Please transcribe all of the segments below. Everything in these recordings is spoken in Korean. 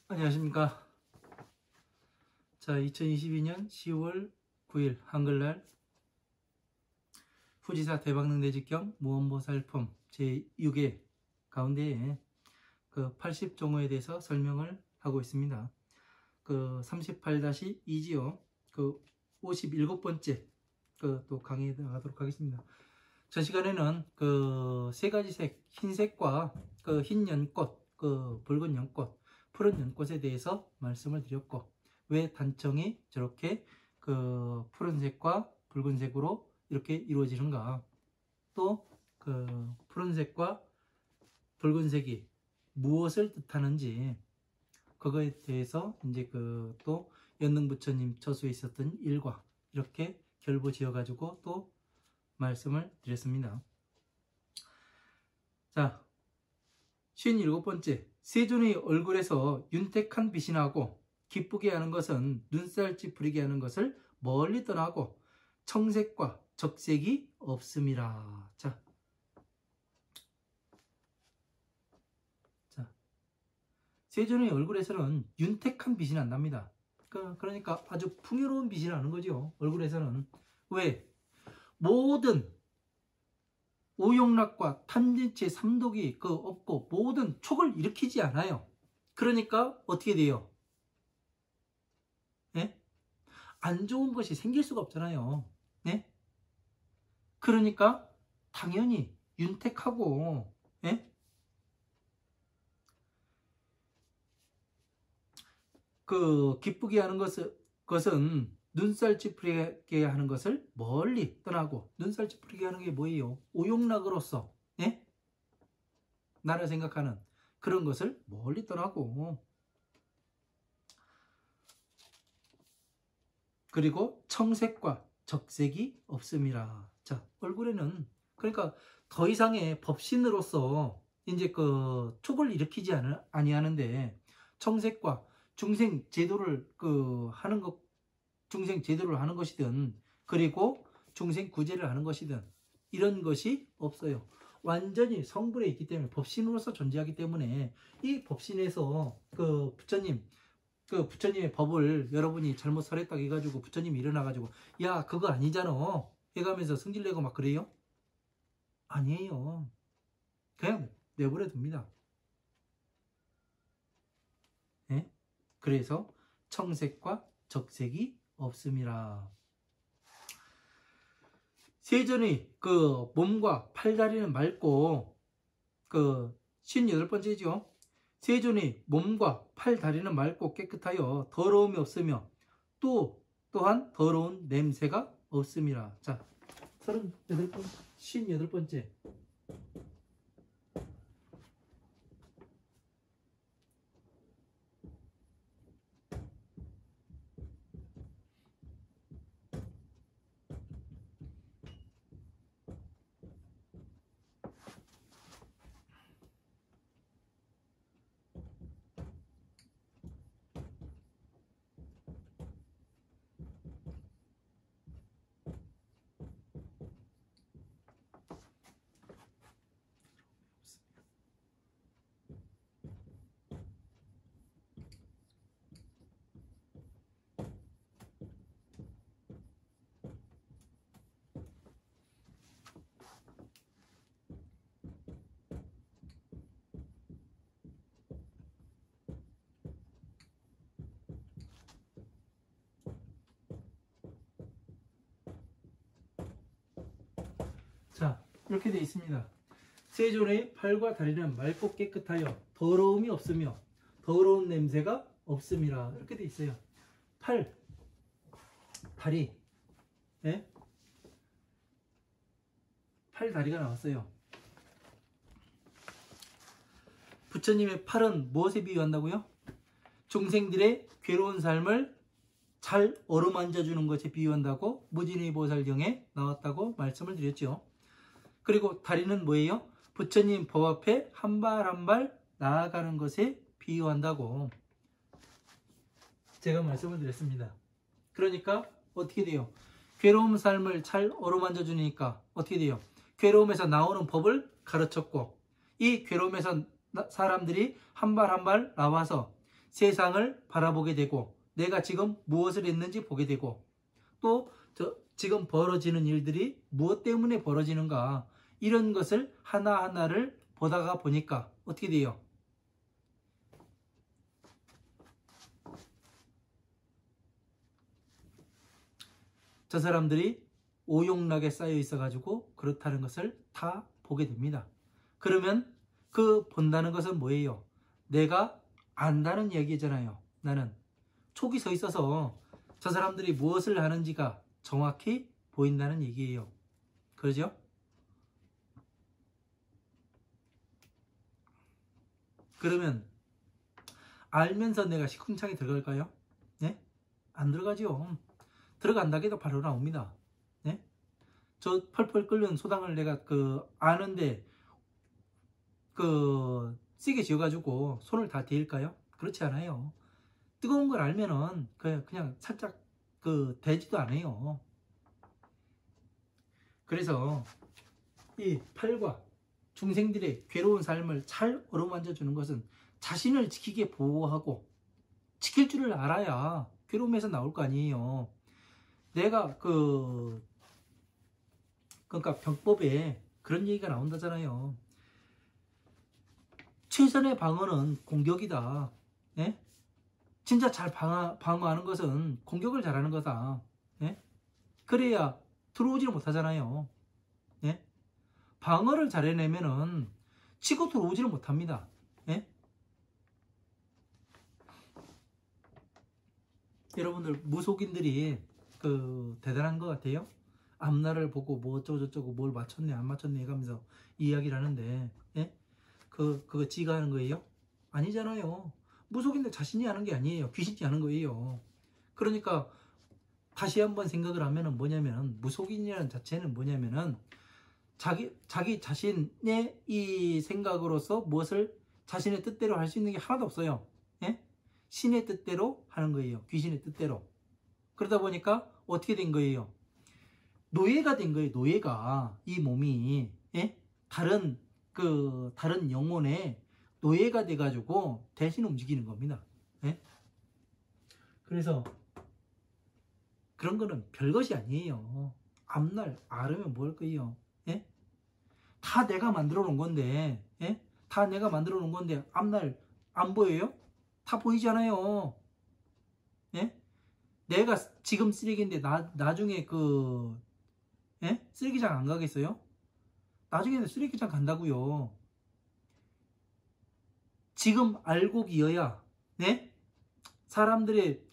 안녕하십니까. 자, 2022년 10월 9일 한글날 후지사 대박능대 직경 무언보살품 제6회 가운데에 그 80종호에 대해서 설명을 하고 있습니다. 그 38-2지요. 그 57번째 또 강의에 나가도록 하겠습니다. 전 시간에는 그 세 가지 색, 흰색과 그 흰 연꽃, 그 붉은 연꽃, 푸른 연꽃에 대해서 말씀을 드렸고, 왜 단청이 저렇게 그 푸른색과 붉은색으로 이렇게 이루어지는가, 또 그 푸른색과 붉은색이 무엇을 뜻하는지, 그거에 대해서 이제 그 또 연능부처님 처수에 있었던 일과 이렇게 결부지어 가지고 또 말씀을 드렸습니다. 자, 57번째, 세존의 얼굴에서 윤택한 빛이 나고 기쁘게 하는 것은 눈살 찌푸리게 하는 것을 멀리 떠나고 청색과 적색이 없음이라. 자, 세존의 얼굴에서는 윤택한 빛이 난답니다. 그러니까 아주 풍요로운 빛이 나는 거죠. 얼굴에서는. 왜? 모든 오용락과 탐진치 삼독이 없고 모든 촉을 일으키지 않아요. 그러니까 어떻게 돼요? 네? 안 좋은 것이 생길 수가 없잖아요. 네? 그러니까 당연히 윤택하고, 네? 그 기쁘게 하는 것은 눈살 찌푸리게 하는 것을 멀리 떠나고, 눈살 찌푸리게 하는 게 뭐예요? 오용락으로서, 예? 나를 생각하는 그런 것을 멀리 떠나고, 그리고 청색과 적색이 없음이라. 자, 얼굴에는 그러니까 더 이상의 법신으로서 이제 그 촉을 일으키지 아니하는데, 청색과 중생 제도를 하는 것, 중생 제도를 하는 것이든, 그리고 중생 구제를 하는 것이든, 이런 것이 없어요. 완전히 성불에 있기 때문에, 법신으로서 존재하기 때문에, 이 법신에서 부처님의 법을 여러분이 잘못 설했다고 해가지고 부처님이 일어나가지고 야 그거 아니잖아 해가면서 승질내고 막 그래요? 아니에요. 그냥 내버려 둡니다. 네? 그래서 청색과 적색이 없음이라. 세존의 그 몸과 팔다리는 맑고, 그 58번째죠. 세존의 몸과 팔다리는 맑고 깨끗하여 더러움이 없으며 또한 더러운 냄새가 없음이라. 자, 58번째. 자, 이렇게 되어 있습니다. 세존의 팔과 다리는 맑고 깨끗하여 더러움이 없으며 더러운 냄새가 없음이라. 이렇게 되어 있어요. 팔, 다리, 네? 팔, 다리가 나왔어요. 부처님의 팔은 무엇에 비유한다고요? 중생들의 괴로운 삶을 잘 어루만져 주는 것에 비유한다고 무진의 보살경에 나왔다고 말씀을 드렸죠. 그리고 다리는 뭐예요? 부처님 법 앞에 한 발 한 발 나아가는 것에 비유한다고 제가 말씀을 드렸습니다. 그러니까 어떻게 돼요? 괴로운 삶을 잘 어루만져 주니까 어떻게 돼요? 괴로움에서 나오는 법을 가르쳤고, 이 괴로움에서 사람들이 한 발 한 발 나와서 세상을 바라보게 되고 내가 지금 무엇을 했는지 보게 되고 또 지금 벌어지는 일들이 무엇 때문에 벌어지는가 이런 것을 하나하나를 보다가 보니까 어떻게 돼요? 저 사람들이 오용락에 쌓여 있어 가지고 그렇다는 것을 다 보게 됩니다. 그러면 그 본다는 것은 뭐예요? 내가 안다는 얘기잖아요. 나는 촉이 서 있어서 저 사람들이 무엇을 하는지가 정확히 보인다는 얘기예요. 그러죠? 그러면 알면서 내가 시궁창에 들어갈까요? 네? 안 들어가죠. 들어간다기도 바로 나옵니다. 네? 저 펄펄 끓는 소당을 내가 아는데 세게 지어가지고 손을 다 데일까요? 그렇지 않아요. 뜨거운 걸 알면은 그냥 살짝 되지도 않아요. 그래서 이 팔과 중생들의 괴로운 삶을 잘 어루만져 주는 것은 자신을 지키게 보호하고 지킬 줄을 알아야 괴로움에서 나올 거 아니에요. 내가 그러니까 병법에 그런 얘기가 나온다잖아요. 최선의 방어는 공격이다. 예? 진짜 잘 방어하는 것은 공격을 잘하는 거다. 예? 그래야 들어오지를 못하잖아요. 예? 방어를 잘해내면은 치고 들어오지를 못합니다. 예? 여러분들 무속인들이 대단한 것 같아요. 앞날을 보고 뭐 어쩌고저쩌고 뭘 맞췄네 안 맞췄네 해가면서 이야기를 하는데 예? 그거 지가 하는 거예요? 아니잖아요. 무속인들 자신이 하는 게 아니에요. 귀신이 하는 거예요. 그러니까 다시 한번 생각을 하면은 뭐냐면 무속인이라는 자체는 뭐냐면은 자기 자신의 이 생각으로서 무엇을 자신의 뜻대로 할 수 있는 게 하나도 없어요. 예? 신의 뜻대로 하는 거예요. 귀신의 뜻대로. 그러다 보니까 어떻게 된 거예요? 노예가 된 거예요. 노예가 이 몸이 예? 다른 영혼의 노예가 돼가지고 대신 움직이는 겁니다. 예? 그래서 그런 거는 별것이 아니에요. 앞날 알으면 뭘 거예요? 예? 다 내가 만들어 놓은 건데, 예? 다 내가 만들어 놓은 건데 앞날 안 보여요? 다 보이잖아요. 예? 내가 지금 쓰레기인데 나중에 예? 쓰레기장 안 가겠어요? 나중에는 쓰레기장 간다고요. 지금 알곡이어야 네? 사람들의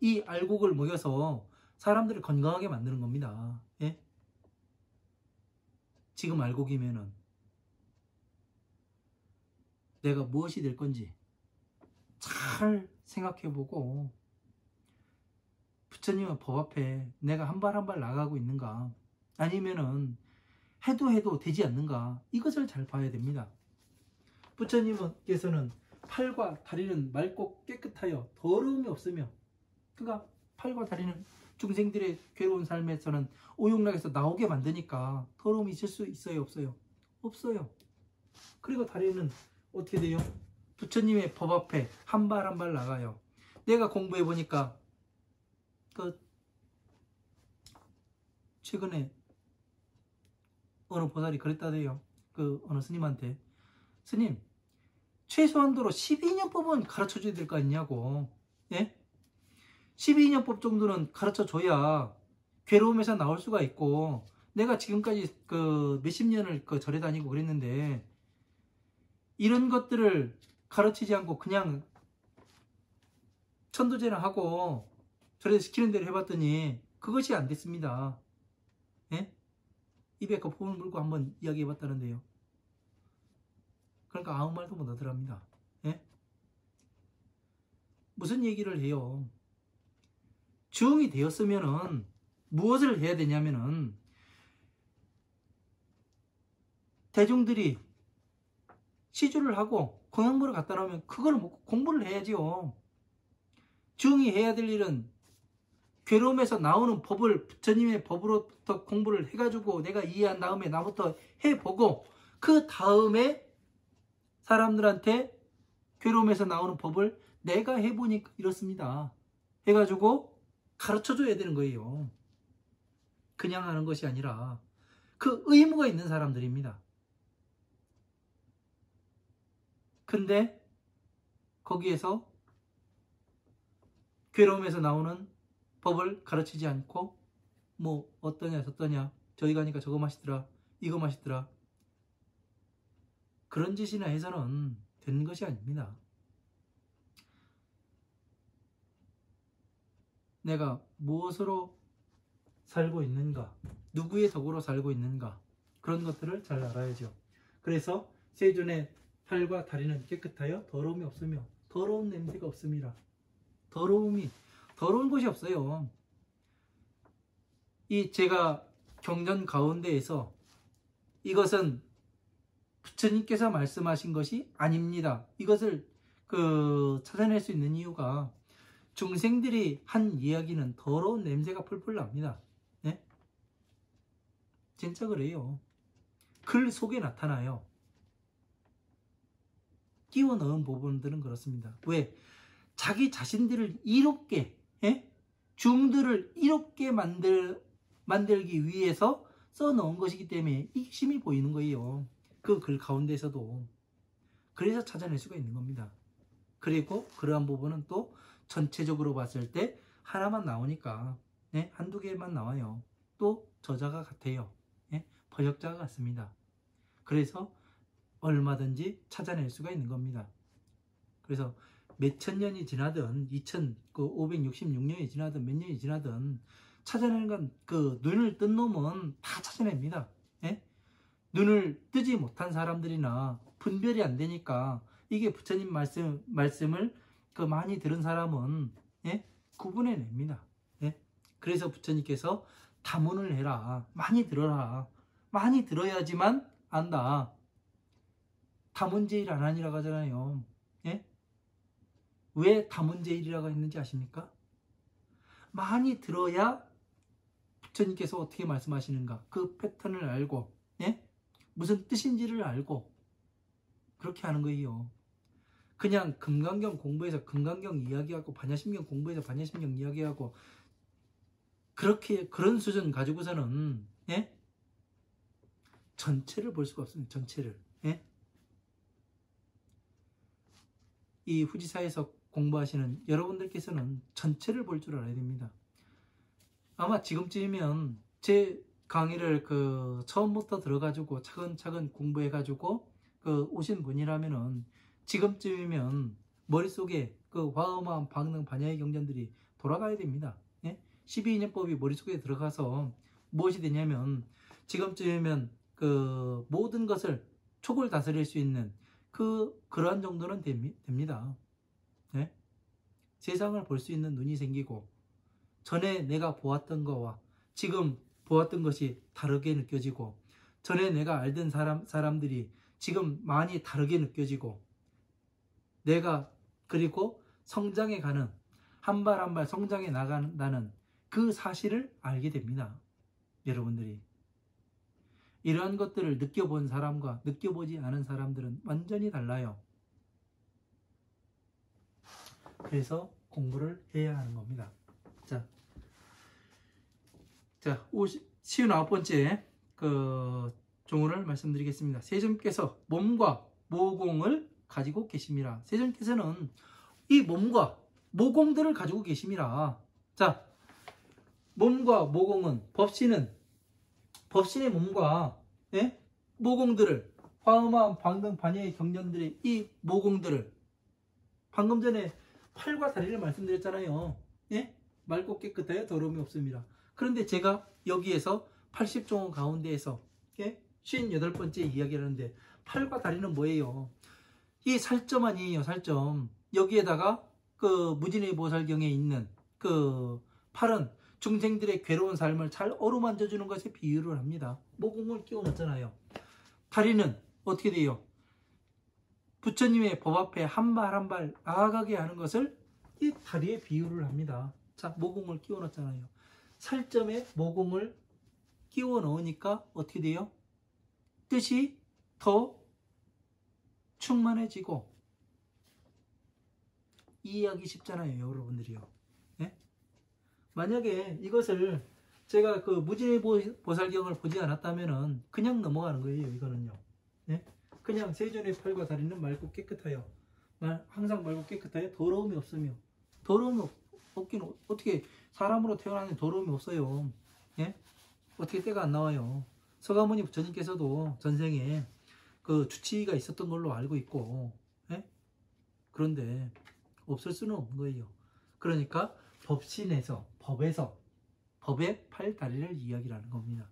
이 알곡을 먹여서 사람들을 건강하게 만드는 겁니다. 예? 지금 알곡이면은 내가 무엇이 될 건지 잘 생각해보고 부처님은 법 앞에 내가 한 발 한 발 나가고 있는가 아니면은 해도 되지 않는가 이것을 잘 봐야 됩니다. 부처님께서는 팔과 다리는 맑고 깨끗하여 더러움이 없으며 그러니까 팔과 다리는 중생들의 괴로운 삶에서는 오용락에서 나오게 만드니까 더러움이 있을 수 있어요? 없어요? 없어요. 그리고 다리는 어떻게 돼요? 부처님의 법 앞에 한 발 한 발 나가요. 내가 공부해 보니까 최근에 어느 보살이 그랬다대요. 어느 스님한테 스님 최소한도로 12년법은 가르쳐줘야 될 거 아니냐고. 예? 12년법 정도는 가르쳐줘야 괴로움에서 나올 수가 있고 내가 지금까지 몇십 년을 절에 다니고 그랬는데 이런 것들을 가르치지 않고 그냥 천도제나 하고 절에서 시키는 대로 해봤더니 그것이 안 됐습니다. 예? 입에 거품을 물고 한번 이야기해봤다는데요. 그러니까 아무 말도 못 하더랍니다. 예? 무슨 얘기를 해요? 주응이 되었으면은 무엇을 해야 되냐면은 대중들이 시주를 하고 공양물을 갖다 놓으면 그걸 먹고 공부를 해야지요. 주응이 해야 될 일은 괴로움에서 나오는 법을 부처님의 법으로부터 공부를 해가지고 내가 이해한 다음에 나부터 해보고 그 다음에 사람들한테 괴로움에서 나오는 법을 내가 해보니까 이렇습니다. 해가지고 가르쳐줘야 되는 거예요. 그냥 하는 것이 아니라 그 의무가 있는 사람들입니다. 근데 거기에서 괴로움에서 나오는 법을 가르치지 않고 뭐 어떠냐 저떠냐 저기 가니까 저거 맛있더라 이거 맛있더라 그런 짓이나 해서는 되는 것이 아닙니다. 내가 무엇으로 살고 있는가, 누구의 덕으로 살고 있는가, 그런 것들을 잘 알아야죠. 그래서 세존의 팔과 다리는 깨끗하여 더러움이 없으며 더러운 냄새가 없습니다. 더러운 곳이 없어요. 이 제가 경전 가운데에서 이것은 부처님께서 말씀하신 것이 아닙니다. 이것을 찾아낼 수 있는 이유가 중생들이 한 이야기는 더러운 냄새가 풀풀 납니다. 네? 진짜 그래요. 글 속에 나타나요. 끼워 넣은 부분들은 그렇습니다. 왜? 자기 자신들을 이롭게, 중들을 이롭게 만들기 위해서 써놓은 것이기 때문에 익심이 보이는 거예요. 그 글 가운데서도. 그래서 찾아낼 수가 있는 겁니다. 그리고 그러한 부분은 또 전체적으로 봤을 때 하나만 나오니까 한두 개만 나와요. 또 저자가 같아요. 번역자가 같습니다. 그래서 얼마든지 찾아낼 수가 있는 겁니다. 그래서 몇천 년이 지나든 2566년이 지나든 몇 년이 지나든 찾아내는 건 눈을 뜬 놈은 다 찾아냅니다. 눈을 뜨지 못한 사람들이나 분별이 안 되니까 이게 부처님 말씀을 많이 들은 사람은 구분해냅니다. 그래서 부처님께서 다문을 해라. 많이 들어라. 많이 들어야지만 안다. 다문제일 안 하니라고 하잖아요. 왜 다문제일이라고 했는지 아십니까? 많이 들어야 부처님께서 어떻게 말씀하시는가 그 패턴을 알고 무슨 뜻인지를 알고 그렇게 하는 거예요. 그냥 금강경 공부해서 금강경 이야기하고 반야심경 공부해서 반야심경 이야기하고 그런 수준 가지고서는 전체를 볼 수가 없습니다. 전체를. 이 후지사에서 공부하시는 여러분들께서는 전체를 볼 줄 알아야 됩니다. 아마 지금쯤이면 제 강의를 처음부터 들어가지고 차근차근 공부해가지고 오신 분이라면은 지금쯤이면 머릿속에 화엄함, 방능, 반야의 경전들이 돌아가야 됩니다. 12인연법이 머릿속에 들어가서 무엇이 되냐면 지금쯤이면 모든 것을 촉을 다스릴 수 있는 그러한 정도는 됩니다. 세상을 볼 수 있는 눈이 생기고 전에 내가 보았던 거와 지금 보았던 것이 다르게 느껴지고 전에 내가 알던 사람들이 지금 많이 다르게 느껴지고 내가 그리고 성장해 가는 한 발 한 발 성장해 나간다는 그 사실을 알게 됩니다. 여러분들이 이러한 것들을 느껴본 사람과 느껴보지 않은 사람들은 완전히 달라요. 그래서 공부를 해야 하는 겁니다. 자, 59번째 종을 말씀드리겠습니다. 세존께서 몸과 모공을 가지고 계십니다. 세존께서는 이 몸과 모공들을 가지고 계십니다. 자, 몸과 모공은 법신의 몸과 모공들을 화엄함, 방등, 반야의 경전들의 이 모공들을 방금 전에 팔과 다리를 말씀드렸잖아요. 맑고 깨끗하여 더러움이 없습니다. 그런데 제가 여기에서 80종 가운데에서 58번째 이야기를 하는데 팔과 다리는 뭐예요? 이 살점 아니에요. 살점. 여기에다가 무진의 보살경에 있는 팔은 중생들의 괴로운 삶을 잘 어루만져 주는 것에 비유를 합니다. 모공을 끼워 넣잖아요. 다리는 어떻게 돼요? 부처님의 법 앞에 한 발 한 발 나아가게 하는 것을 이 다리에 비유를 합니다. 자, 모공을 끼워 넣잖아요. 살점에 모공을 끼워 넣으니까 어떻게 돼요? 뜻이 더 충만해지고 이해하기 쉽잖아요, 여러분들이요. 예? 만약에 이것을 제가 그 무지보살경을 보지 않았다면은 그냥 넘어가는 거예요, 이거는요. 예? 그냥 세존의 팔과 다리는 맑고 깨끗하여, 항상 맑고 깨끗하여 더러움이 없으며, 더러움이 없기는 어떻게 사람으로 태어나는 더러움이 없어요. 예? 어떻게 때가 안 나와요. 서가모니 부처님께서도 전생에 그 주치의가 있었던 걸로 알고 있고, 예? 그런데 없을 수는 없는 거예요. 그러니까 법신에서, 법의 팔다리를 이야기하는 겁니다.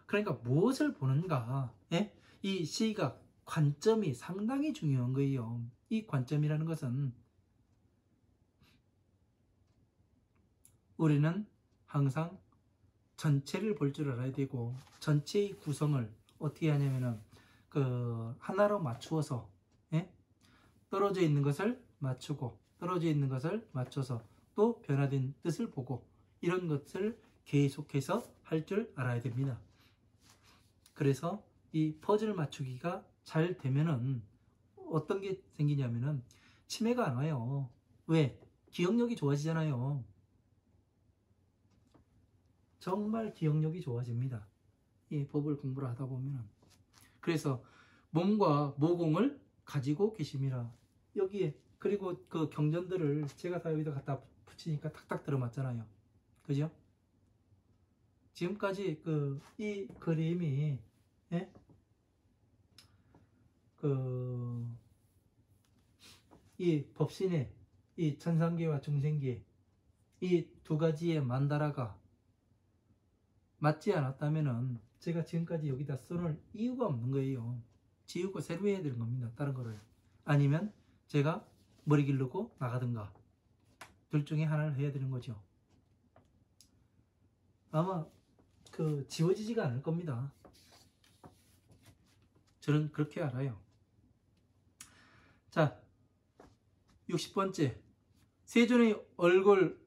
그러니까 무엇을 보는가, 예? 이 시각, 관점이 상당히 중요한 거예요. 이 관점이라는 것은 우리는 항상 전체를 볼 줄 알아야 되고, 전체의 구성을 어떻게 하냐면은 그 하나로 맞추어서, 예? 떨어져 있는 것을 맞추고, 떨어져 있는 것을 맞춰서 또 변화된 뜻을 보고, 이런 것을 계속해서 할 줄 알아야 됩니다. 그래서 이 퍼즐 맞추기가 잘 되면은 어떤 게 생기냐면은 치매가 안 와요. 왜? 기억력이 좋아지잖아요. 정말 기억력이 좋아집니다. 이 법을 공부를 하다 보면. 그래서 몸과 모공을 가지고 계심이라. 여기에 그리고 그 경전들을 제가 다 여기다 갖다 붙이니까 탁탁 들어맞잖아요. 그죠? 지금까지 이 그림이, 예? 이 법신의 이 천상계와 중생계, 이 두 가지의 만다라가 맞지 않았다면은 제가 지금까지 여기다 써놓을 이유가 없는 거예요. 지우고 새로 해야 되는 겁니다. 다른 거를. 아니면 제가 머리 기르고 나가든가, 둘 중에 하나를 해야 되는 거죠. 아마 지워지지가 않을 겁니다. 저는 그렇게 알아요. 자, 60번째. 세존의 얼굴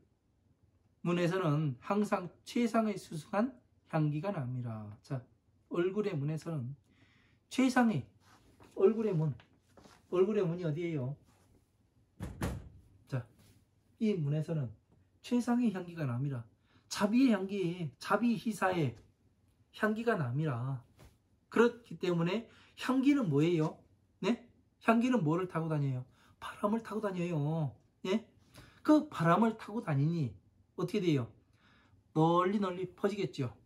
문에서는 항상 최상의 수승한 향기가 납니다. 자, 얼굴의 문에서는 최상의 얼굴의 문이 어디예요? 자, 이 문에서는 최상의 향기가 납니다. 자비의 향기, 자비희사의 향기가 납니다. 그렇기 때문에 향기는 뭐예요? 네? 향기는 뭐를 타고 다녀요? 바람을 타고 다녀요. 예? 그 바람을 타고 다니니 어떻게 돼요? 널리 퍼지겠죠.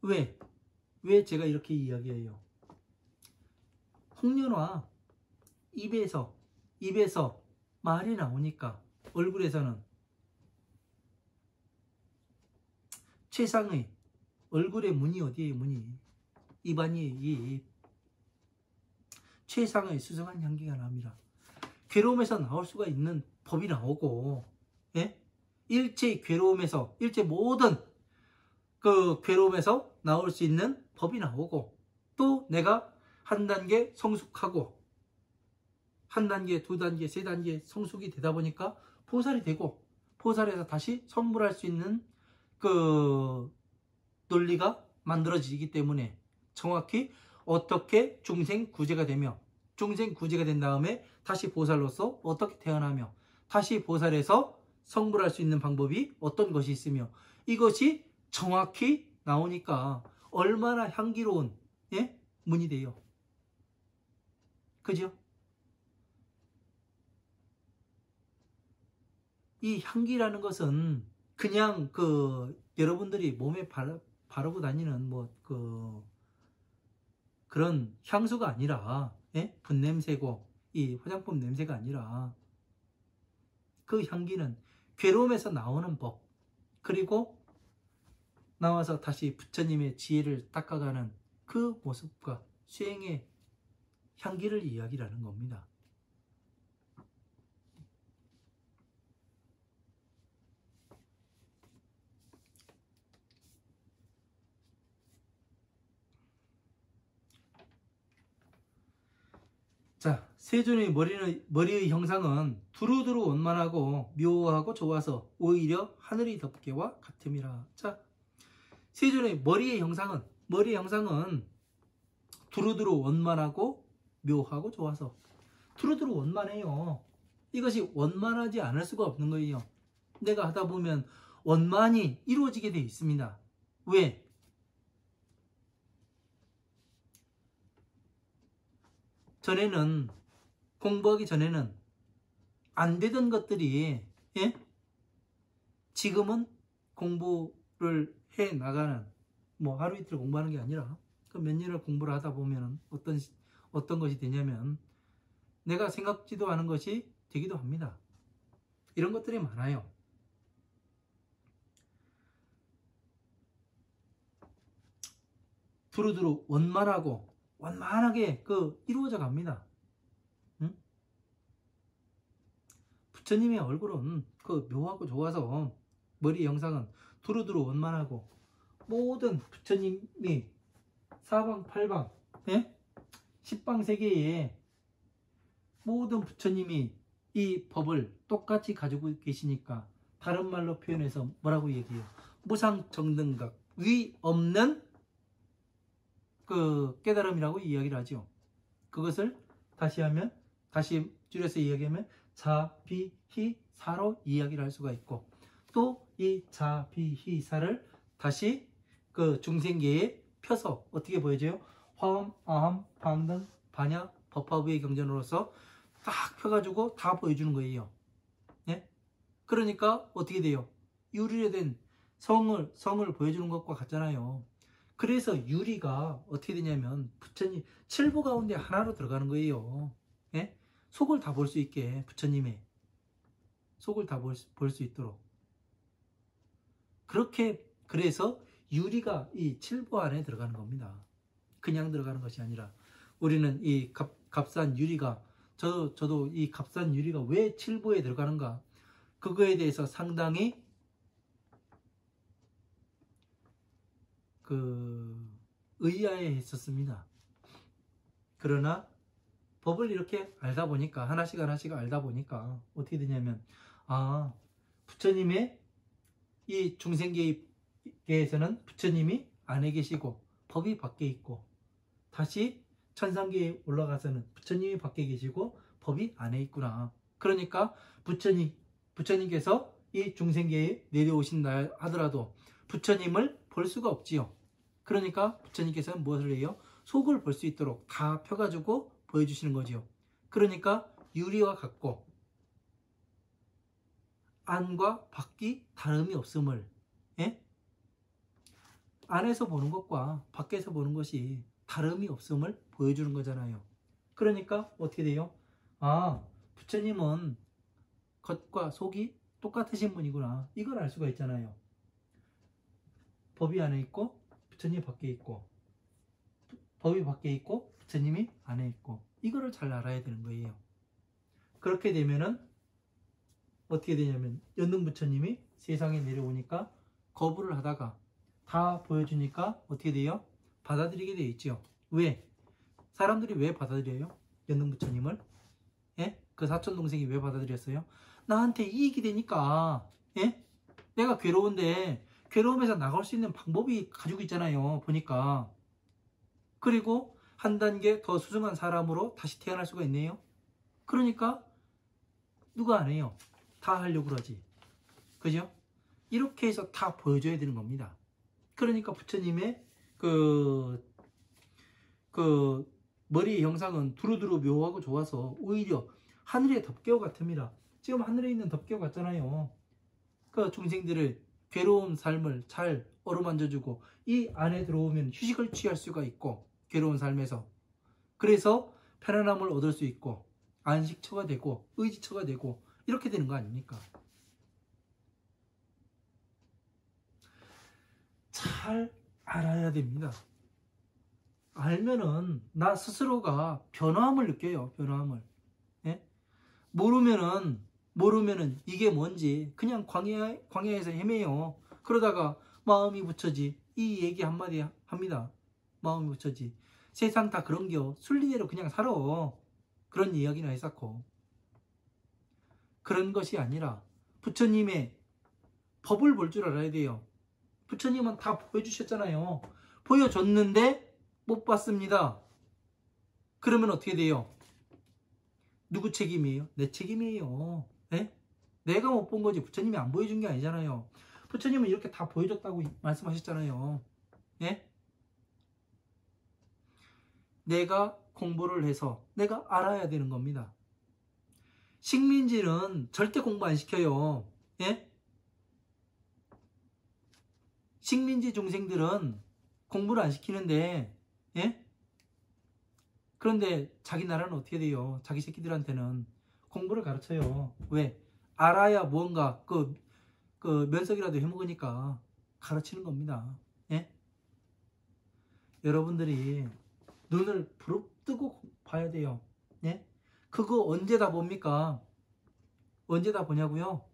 왜 제가 이렇게 이야기해요? 홍련화 입에서 말이 나오니까 얼굴에서는 최상의 얼굴의 문이 어디에요? 문이 입안이에요. 입. 최상의 수승한 향기가 납니다. 괴로움에서 나올 수가 있는 법이 나오고, 예? 일체의 괴로움에서, 일체 모든 그 괴로움에서 나올 수 있는 법이 나오고, 또 내가 한 단계 성숙하고, 한 단계, 두 단계, 세 단계 성숙이 되다 보니까 보살이 되고, 보살에서 다시 성불할 수 있는 그 논리가 만들어지기 때문에 정확히 어떻게 중생 구제가 되며, 중생 구제가 된 다음에 다시 보살로서 어떻게 태어나며, 다시 보살에서 성불할 수 있는 방법이 어떤 것이 있으며, 이것이 정확히 나오니까 얼마나 향기로운, 예? 문이 돼요. 그죠? 이 향기라는 것은 그냥 여러분들이 몸에 바르고 다니는 그런 향수가 아니라, 예? 분냄새고 이 화장품 냄새가 아니라, 그 향기는 괴로움에서 나오는 법, 그리고 나와서 다시 부처님의 지혜를 닦아가는 그 모습과 수행의 향기를 이야기하는 겁니다. 자, 세존의 머리의 형상은 두루두루 원만하고 묘하고 좋아서 오히려 하늘의 덮개와 같음이라. 자, 세존의 머리의 형상은 두루두루 원만하고 묘하고 좋아서. 두루두루 원만해요. 이것이 원만하지 않을 수가 없는 거예요. 내가 하다 보면 원만히 이루어지게 되어 있습니다. 왜? 전에는, 공부하기 전에는 안 되던 것들이, 예? 지금은 공부를 해 나가는, 뭐 하루 이틀 공부하는 게 아니라 그 몇 년을 공부를 하다 보면 어떤 것이 되냐면 내가 생각지도 않은 것이 되기도 합니다. 이런 것들이 많아요. 두루두루 원만하게 이루어져 갑니다. 응? 부처님의 얼굴은 묘하고 좋아서 머리 영상은 두루두루 원만하고 모든 부처님이 사방팔방, 예? 십방세계에 모든 부처님이 이 법을 똑같이 가지고 계시니까 다른 말로 표현해서 뭐라고 얘기해요? 무상정등각, 위 없는 깨달음이라고 이야기를 하죠. 그것을 다시 줄여서 이야기하면 자비희사로 이야기를 할 수가 있고, 또 이 자비희사를 다시 중생계에 펴서 어떻게 보여줘요? 화엄, 아함, 반등, 반야, 법화부의 경전으로서 딱 펴가지고 다 보여주는 거예요. 예? 그러니까 어떻게 돼요? 유리된 성을 보여주는 것과 같잖아요. 그래서 유리가 어떻게 되냐면 부처님 칠부 가운데 하나로 들어가는 거예요. 예? 속을 다 볼 수 있게, 부처님의 속을 다 볼 수 있도록. 그래서 유리가 이 칠부 안에 들어가는 겁니다. 그냥 들어가는 것이 아니라, 우리는 이 값싼 유리가, 저도 이 값싼 유리가 왜 칠부에 들어가는가, 그거에 대해서 상당히 의아해 했었습니다. 그러나 법을 이렇게 알다 보니까, 하나씩 알다 보니까 어떻게 되냐면, 부처님의 이 중생계에서는 부처님이 안에 계시고 법이 밖에 있고, 다시 천상계에 올라가서는 부처님이 밖에 계시고 법이 안에 있구나. 그러니까 부처님께서 이 중생계에 내려오신다 하더라도 부처님을 볼 수가 없지요. 그러니까 부처님께서는 무엇을 해요? 속을 볼 수 있도록 다 펴가지고 보여주시는 거지요. 그러니까 유리와 같고 안과 밖이 다름이 없음을, 예? 안에서 보는 것과 밖에서 보는 것이 다름이 없음을 보여주는 거잖아요. 그러니까 어떻게 돼요? 부처님은 겉과 속이 똑같으신 분이구나, 이걸 알 수가 있잖아요. 법이 안에 있고 부처님이 밖에 있고, 법이 밖에 있고 부처님이 안에 있고, 이거를 잘 알아야 되는 거예요. 그렇게 되면은 어떻게 되냐면, 연능 부처님이 세상에 내려오니까 거부를 하다가 다 보여주니까 어떻게 돼요? 받아들이게 되어 있죠. 왜? 사람들이 왜 받아들여요? 연능 부처님을? 예? 그 사촌 동생이 왜 받아들였어요? 나한테 이익이 되니까, 예? 내가 괴로운데 괴로움에서 나갈 수 있는 방법이 가지고 있잖아요, 보니까. 그리고 한 단계 더 수승한 사람으로 다시 태어날 수가 있네요. 그러니까 누가 안 해요? 다 하려고 그러지. 그죠? 이렇게 해서 다 보여줘야 되는 겁니다. 그러니까 부처님의 머리의 형상은 두루두루 묘하고 좋아서 오히려 하늘의 덮개와 같습니다. 지금 하늘에 있는 덮개와 같잖아요. 그 중생들을 괴로운 삶을 잘 어루만져주고, 이 안에 들어오면 휴식을 취할 수가 있고, 괴로운 삶에서. 그래서 편안함을 얻을 수 있고, 안식처가 되고, 의지처가 되고, 이렇게 되는 거 아닙니까? 잘 알아야 됩니다. 알면은 나 스스로가 변화함을 느껴요. 변화함을. 예? 모르면은 이게 뭔지 그냥 광야에서 헤매요. 그러다가 마음이 부처지, 이 얘기 한마디 합니다. 마음이 부처지, 세상 다 그런겨, 순리대로 그냥 살아, 그런 이야기나 했었고, 그런 것이 아니라 부처님의 법을 볼 줄 알아야 돼요. 부처님은 다 보여주셨잖아요. 보여줬는데 못 봤습니다. 그러면 어떻게 돼요? 누구 책임이에요? 내 책임이에요. 예? 내가 못 본 거지 부처님이 안 보여준 게 아니잖아요. 부처님은 이렇게 다 보여줬다고 말씀하셨잖아요. 예? 내가 공부를 해서 내가 알아야 되는 겁니다. 식민지는 절대 공부 안 시켜요. 예? 식민지 중생들은 공부를 안 시키는데, 예? 그런데 자기 나라는 어떻게 돼요? 자기 새끼들한테는 공부를 가르쳐요. 왜? 알아야 뭔가 그 면석이라도 해먹으니까 가르치는 겁니다. 예? 여러분들이 눈을 부릅뜨고 봐야 돼요. 예? 그거 언제 다 봅니까? 언제 다 보냐고요?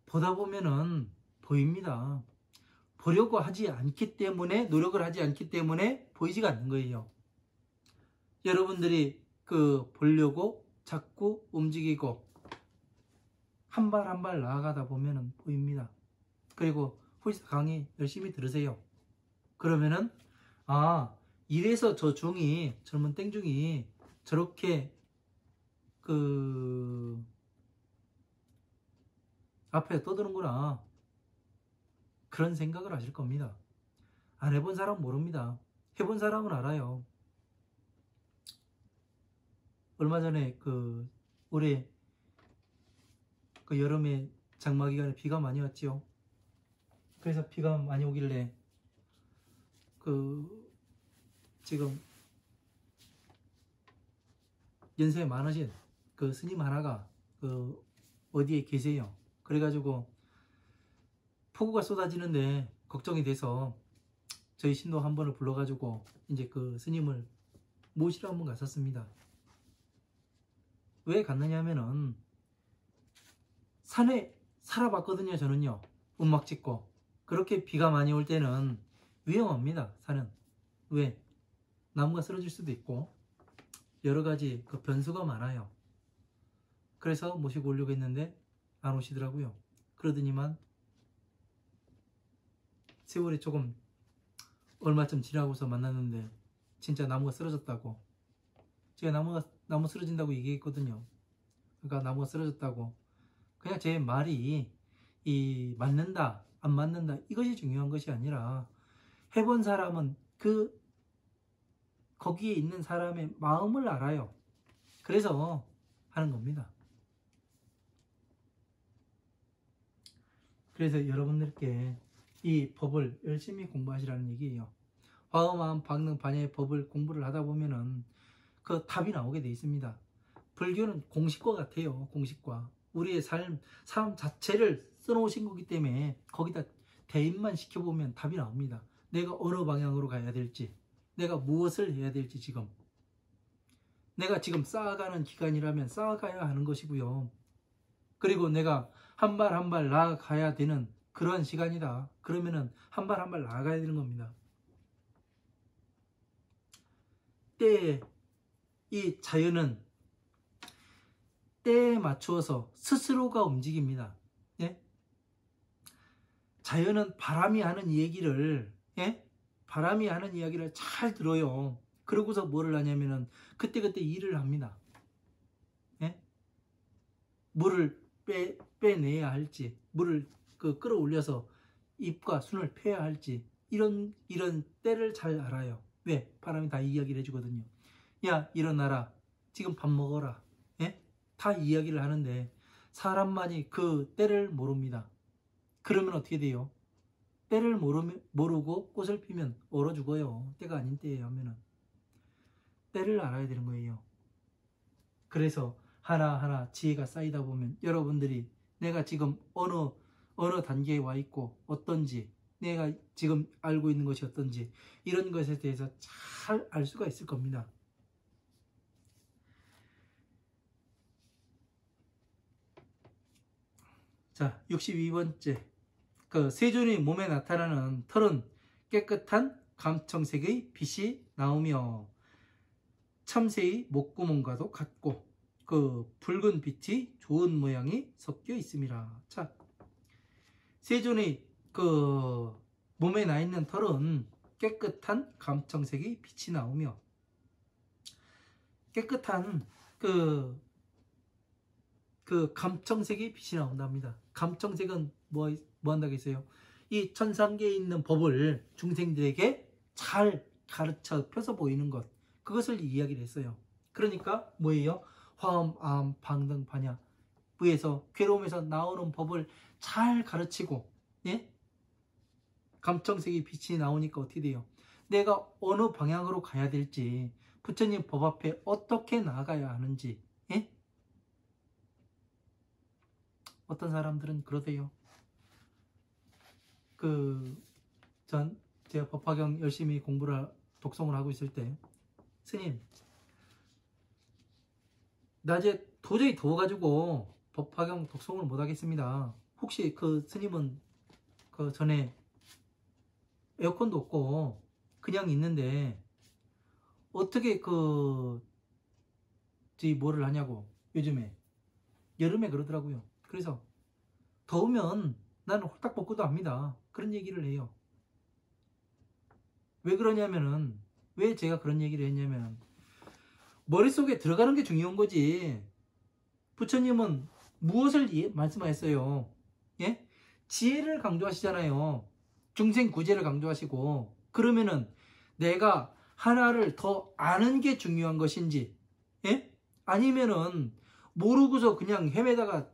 보다 보면은 보입니다. 보려고 하지 않기 때문에, 노력을 하지 않기 때문에 보이지가 않는 거예요. 여러분들이 보려고 자꾸 움직이고 한 발 한 발 나아가다 보면은 보입니다. 그리고 후리사 강의 열심히 들으세요. 그러면은 이래서 저 중이, 젊은 땡중이 저렇게 앞에 떠드는구나, 그런 생각을 하실 겁니다. 안 해본 사람은 모릅니다. 해본 사람은 알아요. 얼마 전에 올해 여름에 장마 기간에 비가 많이 왔지요. 그래서 비가 많이 오길래 지금 연세 많으신 스님 하나가 어디에 계세요. 그래가지고 폭우가 쏟아지는데 걱정이 돼서 저희 신도 한 번을 불러가지고 이제 스님을 모시러 한번 갔었습니다. 왜 갔느냐 하면은 산에 살아봤거든요. 저는요, 음막 찍고. 그렇게 비가 많이 올 때는 위험합니다. 산은. 왜? 나무가 쓰러질 수도 있고 여러 가지 변수가 많아요. 그래서 모시고 오려고 했는데 안 오시더라고요. 그러더니만 세월이 조금 얼마쯤 지나고서 만났는데 진짜 나무가 쓰러졌다고. 제가 나무 쓰러진다고 얘기했거든요. 그러니까 나무가 쓰러졌다고. 그냥 제 말이 맞는다 안 맞는다 이것이 중요한 것이 아니라, 해본 사람은 거기에 있는 사람의 마음을 알아요. 그래서 하는 겁니다. 그래서 여러분들께 이 법을 열심히 공부하시라는 얘기예요. 화엄한 박능 반야의 법을 공부를 하다 보면은 답이 나오게 돼 있습니다. 불교는 공식과 같아요. 공식과. 우리의 삶 자체를 써놓으신 거기 때문에 거기다 대입만 시켜보면 답이 나옵니다. 내가 어느 방향으로 가야 될지, 내가 무엇을 해야 될지, 내가 지금 쌓아가는 기간이라면 쌓아가야 하는 것이고요. 그리고 내가 한 발 한 발 나아가야 되는 그러한 시간이다. 그러면은 한 발 한 발 나아가야 되는 겁니다. 때에 이 자연은 때에 맞추어서 스스로가 움직입니다. 예? 자연은 바람이 하는 얘기를, 예? 바람이 하는 이야기를 잘 들어요. 그러고서 뭐를 하냐면은 그때그때 일을 합니다. 예? 물을 빼내야 할지, 물을 끌어올려서 잎과 순을 패야 할지, 이런 때를 잘 알아요. 왜? 바람이 다 이야기를 해주거든요. 야, 일어나라. 지금 밥 먹어라. 예? 다 이야기를 하는데 사람만이 그 때를 모릅니다. 그러면 어떻게 돼요? 때를 모르고 꽃을 피면 얼어 죽어요. 때가 아닌 때에 하면은. 때를 알아야 되는 거예요. 그래서 하나하나 지혜가 쌓이다 보면 여러분들이 내가 지금 어느 단계에 와 있고 어떤지, 내가 지금 알고 있는 것이 어떤지, 이런 것에 대해서 잘 알 수가 있을 겁니다. 자, 62번째. 세존이 몸에 나타나는 털은 깨끗한 감청색의 빛이 나오며 참새의 목구멍과도 같고 붉은 빛이 좋은 모양이 섞여 있습니다. 자, 세존의 몸에 나 있는 털은 깨끗한 감청색의 빛이 나오며, 깨끗한 그 감청색이 빛이 나온답니다. 감청색은 뭐 한다겠어요? 이 천상계에 있는 법을 중생들에게 잘 가르쳐 펴서 보이는 것, 그것을 이야기를 했어요. 그러니까 뭐예요? 화엄, 암, 방등, 반야, 부에서 괴로움에서 나오는 법을 잘 가르치고, 예? 감청색이 빛이 나오니까 어떻게 돼요? 내가 어느 방향으로 가야 될지, 부처님 법 앞에 어떻게 나아가야 하는지, 예? 어떤 사람들은 그러세요. 제가 법화경 열심히 독송을 하고 있을 때, 스님, 낮에 도저히 더워가지고 법화경 독송을 못 하겠습니다. 혹시 그 스님은 그 전에 에어컨도 없고 그냥 있는데 어떻게 뭐를 하냐고, 요즘에 여름에 그러더라고요. 그래서 더우면 나는 홀딱 벗고도 합니다. 그런 얘기를 해요. 왜 그러냐면은, 왜 제가 그런 얘기를 했냐면, 머릿속에 들어가는 게 중요한 거지. 부처님은 무엇을 말씀하셨어요? 예? 지혜를 강조하시잖아요. 중생 구제를 강조하시고. 그러면은 내가 하나를 더 아는 게 중요한 것인지, 예? 아니면은 모르고서 그냥 헤매다가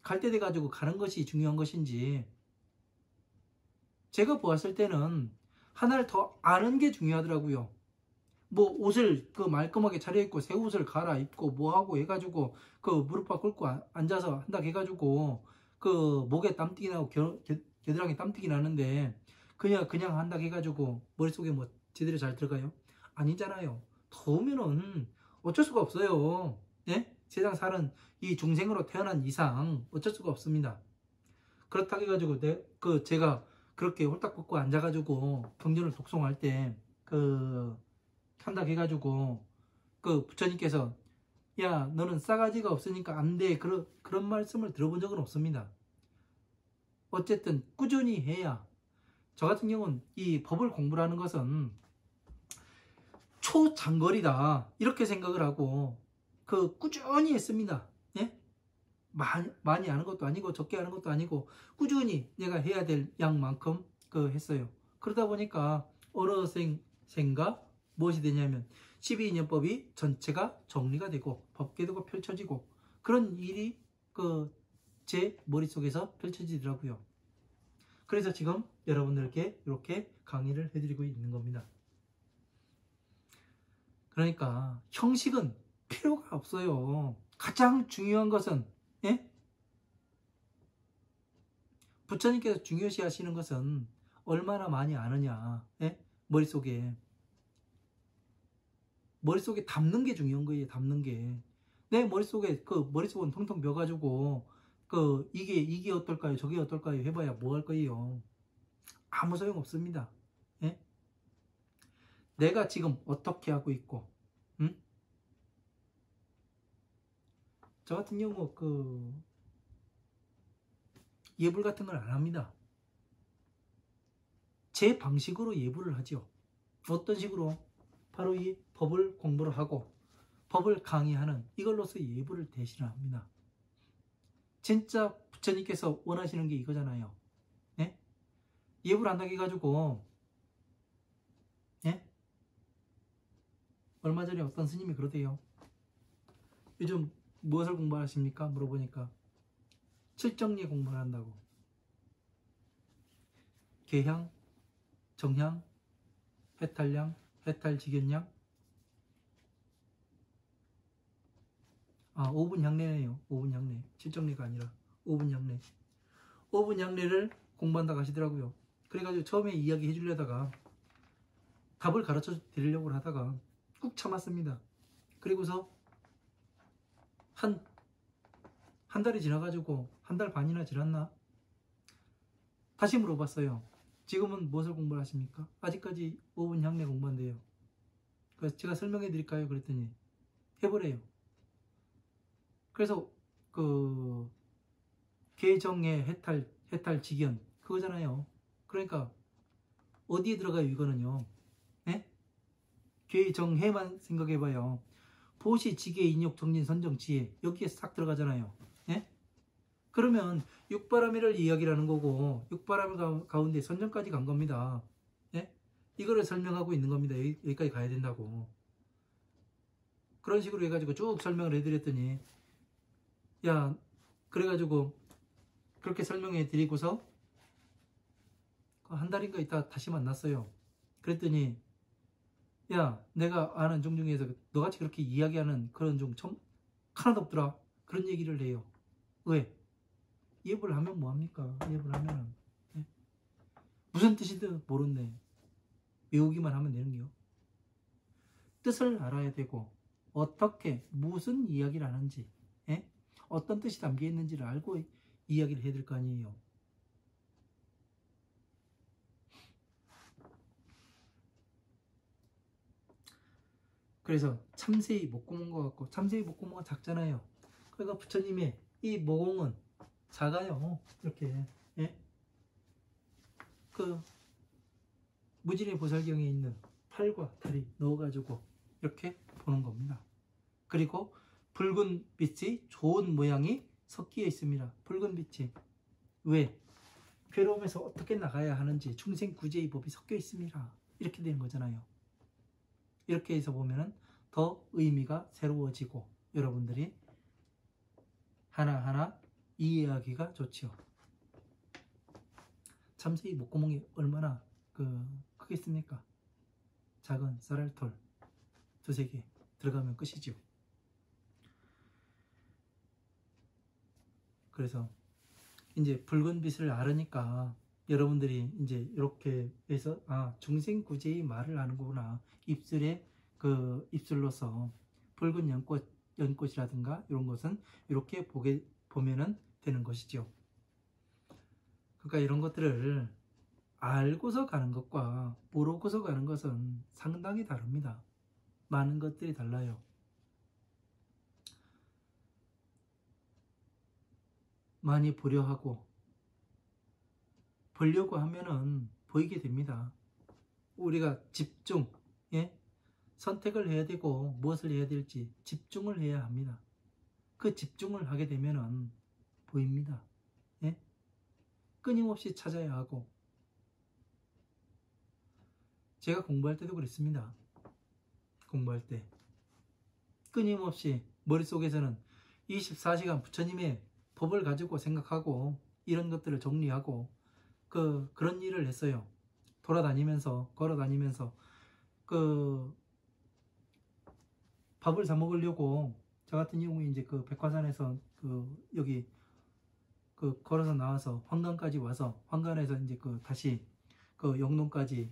갈대 돼 가지고 가는 것이 중요한 것인지. 제가 보았을 때는 하나를 더 아는 게 중요하더라고요. 뭐 옷을 말끔하게 차려입고 새 옷을 갈아입고 뭐하고 해가지고 무릎팍 꿇고 앉아서 한다 해가지고 목에 땀띠기 나고 겨드랑이 땀띠기 나는데 그냥 한다 해가지고 머릿속에 뭐 제대로 잘 들어가요? 아니잖아요. 더우면은 어쩔 수가 없어요. 예? 세상 사는 이 중생으로 태어난 이상 어쩔 수가 없습니다. 그렇다고 해가지고 제가 그렇게 홀딱 벗고 앉아가지고 경전을 독송할 때 한다 해가지고 부처님께서 야 너는 싸가지가 없으니까 안 돼, 그런 말씀을 들어본 적은 없습니다. 어쨌든 꾸준히 해야, 저 같은 경우는 이 법을 공부하는 것은 초장거리다 이렇게 생각을 하고 꾸준히 했습니다. 예? 많이 하는 것도 아니고 적게 하는 것도 아니고 꾸준히 내가 해야 될 양만큼 했어요. 그러다 보니까 어느 생가 무엇이 되냐면 12인연법이 전체가 정리가 되고 법계도가 펼쳐지고 그런 일이 제 머릿속에서 펼쳐지더라고요. 그래서 지금 여러분들께 이렇게 강의를 해드리고 있는 겁니다. 그러니까 형식은 필요가 없어요. 가장 중요한 것은, 예? 부처님께서 중요시 하시는 것은 얼마나 많이 아느냐, 예? 머릿속에 담는 게 중요한 거예요. 담는 게. 내 머릿속에 머릿속은 텅텅 비어가지고 이게 어떨까요? 저게 어떨까요? 해봐야 뭐 할 거예요? 아무 소용 없습니다. 예? 내가 지금 어떻게 하고 있고, 응? 저 같은 경우 예불 같은 걸 안 합니다. 제 방식으로 예불을 하죠. 어떤 식으로? 바로 이 법을 공부를 하고 법을 강의하는 이걸로서 예불을 대신합니다. 진짜 부처님께서 원하시는 게 이거잖아요. 예? 예불 한다고 해가지고, 예? 얼마 전에 어떤 스님이 그러대요. 요즘 무엇을 공부하십니까? 물어보니까 칠정리 공부를 한다고. 계향, 정향, 해탈량, 해탈직연량. 5분 향례네요. 5분 향례. 칠정리가 아니라 5분 향례. 5분 향례를 공부한다고 하시더라고요. 그래가지고 처음에 이야기 해주려다가 답을 가르쳐 드리려고 하다가 꾹 참았습니다. 그리고서 한 달이 지나가지고 한 달 반이나 지났나? 다시 물어봤어요. 지금은 무엇을 공부를 하십니까? 아직까지 5분 향례 공부한대요. 그래서 제가 설명해 드릴까요? 그랬더니 해보래요. 그래서 계정의 해탈 직연 그거잖아요. 그러니까 어디에 들어가요 이거는요? 예? 계정해만 생각해봐요. 도시, 지계, 인욕, 정진, 선정, 지혜 여기에 싹 들어가잖아요. 예? 그러면 육바라밀을 이야기라는 거고 육바라밀 가운데 선정까지 간 겁니다. 예? 이거를 설명하고 있는 겁니다. 여기까지 가야 된다고. 그런 식으로 해가지고 쭉 설명을 해드렸더니 야 그래가지고 그렇게 설명해 드리고서 한 달인가 있다 다시 만났어요. 그랬더니 야 내가 아는 종 중에서 너같이 그렇게 이야기하는 그런 종 하나도 없더라. 그런 얘기를 해요. 왜? 이해를 하면 뭐합니까? 이해를 하면은 예? 무슨 뜻이든 모르네. 외우기만 하면 되는 게요. 뜻을 알아야 되고 어떻게 무슨 이야기를 하는지 예? 어떤 뜻이 담겨 있는지를 알고 이야기를 해야 될 거 아니에요. 그래서 참새의 목구멍과 같고 참새의 목구멍은 작잖아요. 그러니까 부처님의 이 모공은 작아요. 이렇게 예? 그 무진의 보살경에 있는 팔과 다리 넣어가지고 이렇게 보는 겁니다. 그리고 붉은 빛이 좋은 모양이 섞여 있습니다. 붉은 빛이 왜? 괴로움에서 어떻게 나가야 하는지 중생구제의 법이 섞여 있습니다. 이렇게 되는 거잖아요. 이렇게 해서 보면은 더 의미가 새로워지고 여러분들이 하나하나 이해하기가 좋죠. 참새의 목구멍이 얼마나 크겠습니까? 작은 쌀알톨 두세 개 들어가면 끝이죠. 그래서 이제 붉은 빛을 알으니까 여러분들이 이제 이렇게 해서 중생구제의 말을 하는구나. 입술에 입술로서 붉은 연꽃이라든가 이런 것은 이렇게 보면은 되는 것이죠. 그러니까 이런 것들을 알고서 가는 것과 모르고서 가는 것은 상당히 다릅니다. 많은 것들이 달라요. 많이 보려 하고 보려고 하면은 보이게 됩니다. 우리가 집중, 예? 선택을 해야 되고 무엇을 해야 될지 집중을 해야 합니다. 그 집중을 하게 되면은 보입니다. 예? 끊임없이 찾아야 하고 제가 공부할 때도 그랬습니다. 공부할 때 끊임없이 머릿속에서는 24시간 부처님의 법을 가지고 생각하고 이런 것들을 정리하고 그런 일을 했어요. 돌아다니면서 걸어다니면서 밥을 사 먹으려고 저 같은 경우에 이제 백화산에서 여기 걸어서 나와서 황간까지 와서 황간에서 이제 다시 영동까지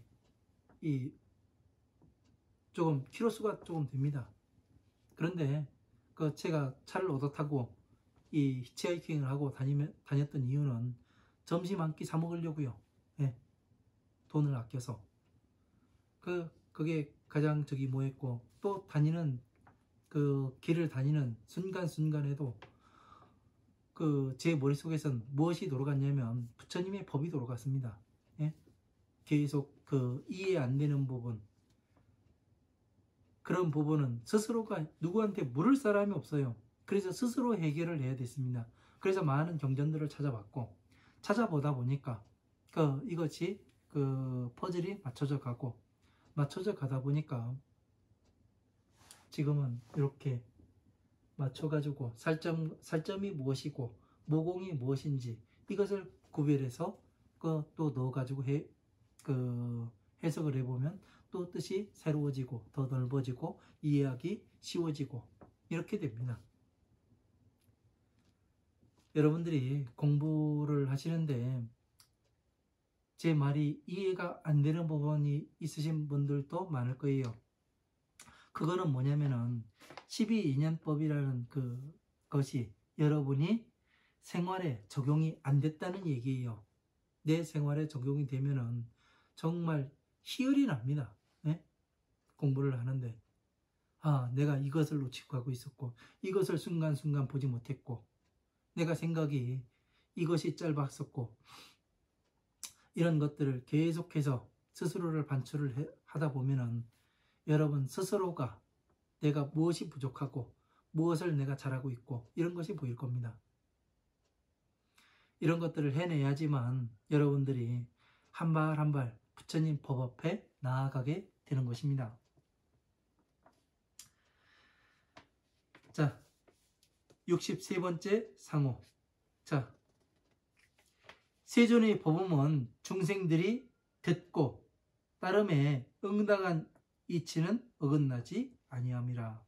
조금 키로수가 조금 됩니다. 그런데 제가 차를 얻어 타고 이 히치하이킹을 하고 다녔던 이유는 점심 한 끼 사 먹으려고요. 예. 돈을 아껴서 그게 가장 뭐였고 또 다니는 길을 다니는 순간순간에도 제 머릿속에선 무엇이 돌아갔냐면 부처님의 법이 돌아갔습니다. 예? 계속 이해 안 되는 부분 그런 부분은 스스로가 누구한테 물을 사람이 없어요. 그래서 스스로 해결을 해야 됐습니다. 그래서 많은 경전들을 찾아보다 보니까 이것이 퍼즐이 맞춰져 가다 보니까 지금은 이렇게 맞춰가지고 살점이 무엇이고 모공이 무엇인지 이것을 구별해서 또 넣어가지고 해석을 해보면 또 뜻이 새로워지고 더 넓어지고 이해하기 쉬워지고 이렇게 됩니다. 여러분들이 공부를 하시는데 제 말이 이해가 안 되는 부분이 있으신 분들도 많을 거예요. 그거는 뭐냐면은 12인연법이라는 것이 여러분이 생활에 적용이 안 됐다는 얘기예요. 내 생활에 적용이 되면은 정말 희열이 납니다. 네? 공부를 하는데 내가 이것을 놓치고 가고 있었고 이것을 순간순간 보지 못했고 내가 생각이 이것이 짧았었고 이런 것들을 계속해서 스스로를 반추를 하다 보면은 여러분 스스로가 내가 무엇이 부족하고 무엇을 내가 잘하고 있고 이런 것이 보일 겁니다. 이런 것들을 해내야지만 여러분들이 한 발 한 발 부처님 법 앞에 나아가게 되는 것입니다. 자, 63번째 상호. 자, 세존의 법음은 중생들이 듣고 따름에 응당한 이치는 어긋나지 아니함이라.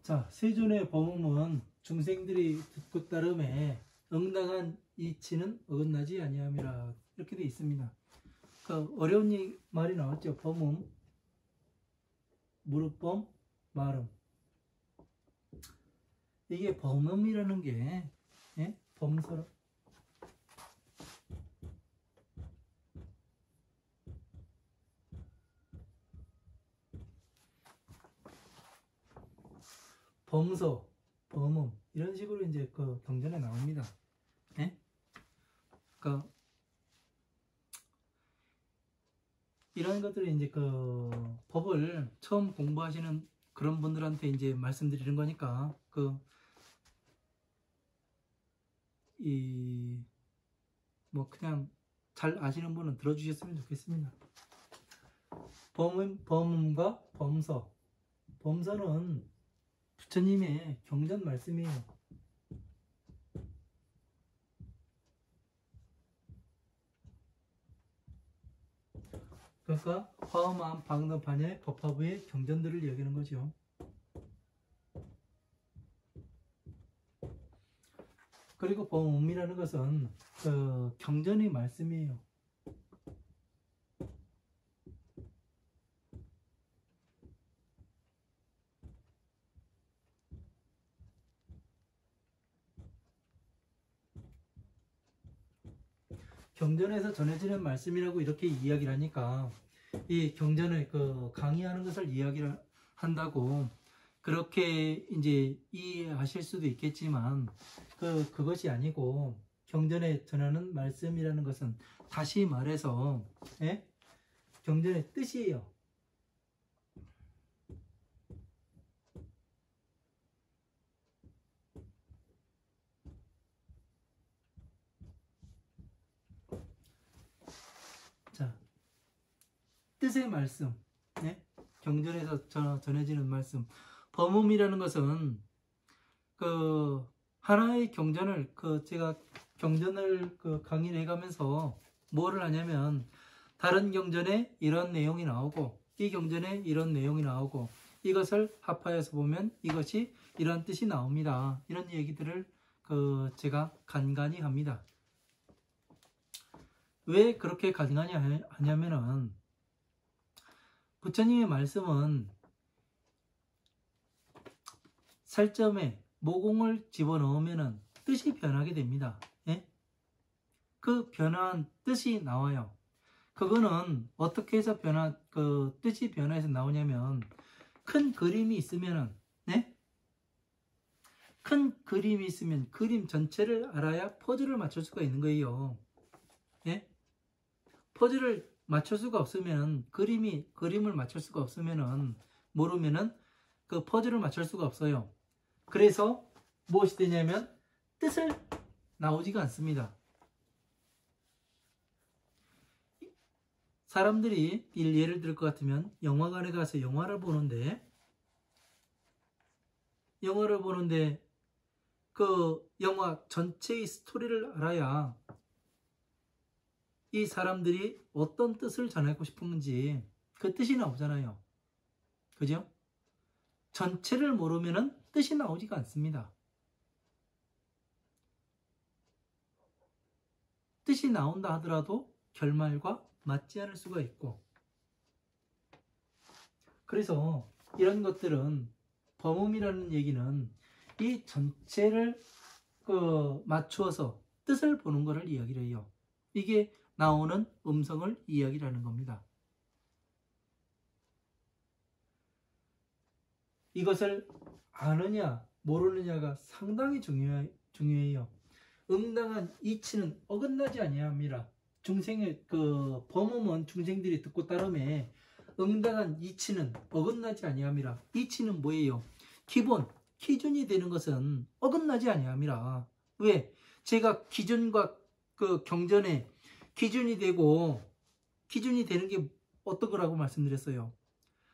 자, 세존의 법음은 중생들이 듣고 따름에 응당한 이치는 어긋나지 아니함이라. 이렇게 되어 있습니다. 그 어려운 말이 나왔죠. 법음, 무릎범, 말음. 이게 법음이라는 게 범서로 범서, 범음 이런 식으로 이제 그 경전에 나옵니다. 그러니까 이런 것들이 이제 그 법을 처음 공부하시는 그런 분들한테 이제 말씀드리는 거니까 뭐 그냥 잘 아시는 분은 들어주셨으면 좋겠습니다. 범음과 범서. 범서는 부처님의 경전 말씀이에요. 그러니까 화엄한 방도 반야의 법화부의 경전들을 이야기하는 거죠. 그리고 범음이라는 것은 그 경전의 말씀이에요. 경전에서 전해지는 말씀이라고 이렇게 이야기를 하니까 이 경전을 그 강의하는 것을 이야기를 한다고 그렇게 이제 이해하실 수도 있겠지만 그것이 아니고 경전에 전하는 말씀이라는 것은 다시 말해서 경전의 뜻이에요. 자, 뜻의 말씀, 경전에서 전해지는 말씀. 범음이라는 것은 그 하나의 경전을 제가 경전을 강의를 해가면서 뭐를 하냐면 다른 경전에 이런 내용이 나오고 이 경전에 이런 내용이 나오고 이것을 합하여서 보면 이것이 이런 뜻이 나옵니다. 이런 얘기들을 제가 간간히 합니다. 왜 그렇게 간간히 하냐면은 부처님의 말씀은 살점에 모공을 집어넣으면 뜻이 변하게 됩니다. 예? 그 변화한 뜻이 나와요. 그거는 어떻게 해서 뜻이 변화해서 나오냐면, 큰 그림이 있으면은, 네? 큰 그림이 있으면 그림 전체를 알아야 퍼즐을 맞출 수가 있는 거예요. 예? 퍼즐을 맞출 수가 없으면, 그림을 맞출 수가 없으면은, 모르면은 그 퍼즐을 맞출 수가 없어요. 그래서 무엇이 되냐면 뜻을 나오지가 않습니다. 사람들이 예를 들 것 같으면 영화관에 가서 영화를 보는데 그 영화 전체의 스토리를 알아야 이 사람들이 어떤 뜻을 전하고 싶은 건지 그 뜻이 나오잖아요. 그죠? 전체를 모르면 뜻이 나오지가 않습니다. 뜻이 나온다 하더라도 결말과 맞지 않을 수가 있고, 그래서 이런 것들은, 범음이라는 얘기는 이 전체를 맞추어서 뜻을 보는 것을 이야기를 해요. 이게 나오는 음성을 이야기하는 겁니다. 이것을 아느냐 모르느냐가 상당히 중요해요. 응당한 이치는 어긋나지 아니합니다. 중생의 범음은 중생들이 듣고 따름에 응당한 이치는 어긋나지 아니함이라. 이치는 뭐예요? 기준이 되는 것은 어긋나지 아니함이라. 왜? 제가 기준과 경전에 기준이 되는 게 어떤 거라고 말씀드렸어요.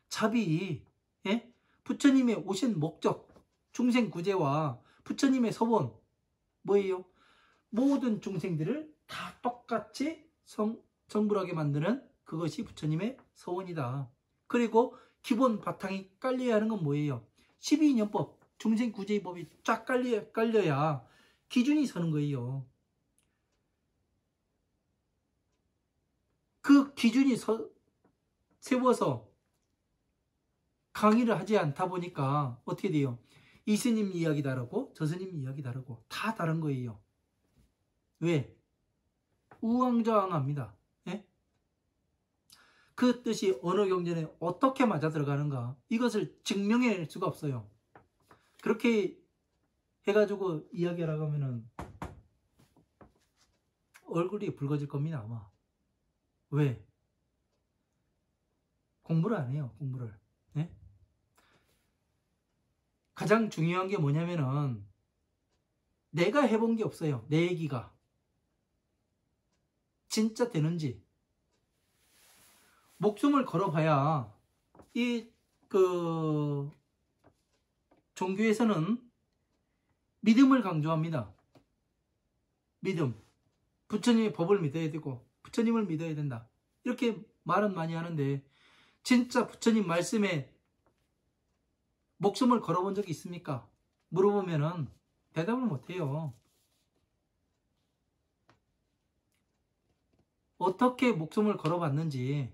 자비, 예? 부처님의 오신 목적, 중생 구제와 부처님의 서원, 뭐예요? 모든 중생들을 다 똑같이 성불하게 만드는 그것이 부처님의 서원이다. 그리고 기본 바탕이 깔려야 하는 건 뭐예요? 12인연법, 중생 구제의 법이 쫙 깔려야 기준이 서는 거예요. 그 기준이 세워서 강의를 하지 않다 보니까 어떻게 돼요? 이 스님 이야기 다르고 저 스님 이야기 다르고 다 다른 거예요. 왜? 우왕좌왕합니다. 예? 그 뜻이 어느 경전에 어떻게 맞아 들어가는가, 이것을 증명해낼 수가 없어요. 그렇게 해가지고 이야기하라고 하면은 얼굴이 붉어질 겁니다, 아마. 왜? 공부를 안 해요, 공부를. 예? 가장 중요한 게 뭐냐면은 내가 해본 게 없어요. 내 얘기가 진짜 되는지. 목숨을 걸어봐야 종교에서는 믿음을 강조합니다. 믿음. 부처님의 법을 믿어야 되고 부처님을 믿어야 된다. 이렇게 말은 많이 하는데 진짜 부처님 말씀에 목숨을 걸어본 적이 있습니까? 물어보면은 대답을 못해요. 어떻게 목숨을 걸어봤는지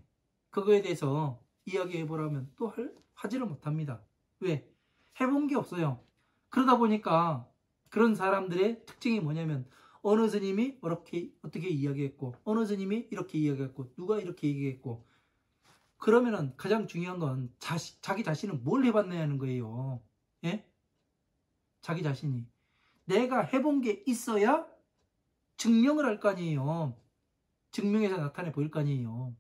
그거에 대해서 이야기해보라면 또 하지를 못합니다. 왜? 해본 게 없어요. 그러다 보니까 그런 사람들의 특징이 뭐냐면 어느 스님이 어떻게 이야기했고 어느 스님이 이렇게 이야기했고 누가 이렇게 얘기했고, 그러면은 가장 중요한 건 자기 자신은 뭘 해봤냐는 거예요. 예? 자기 자신이 내가 해본 게 있어야 증명을 할 거 아니에요. 증명해서 나타내 보일 거 아니에요.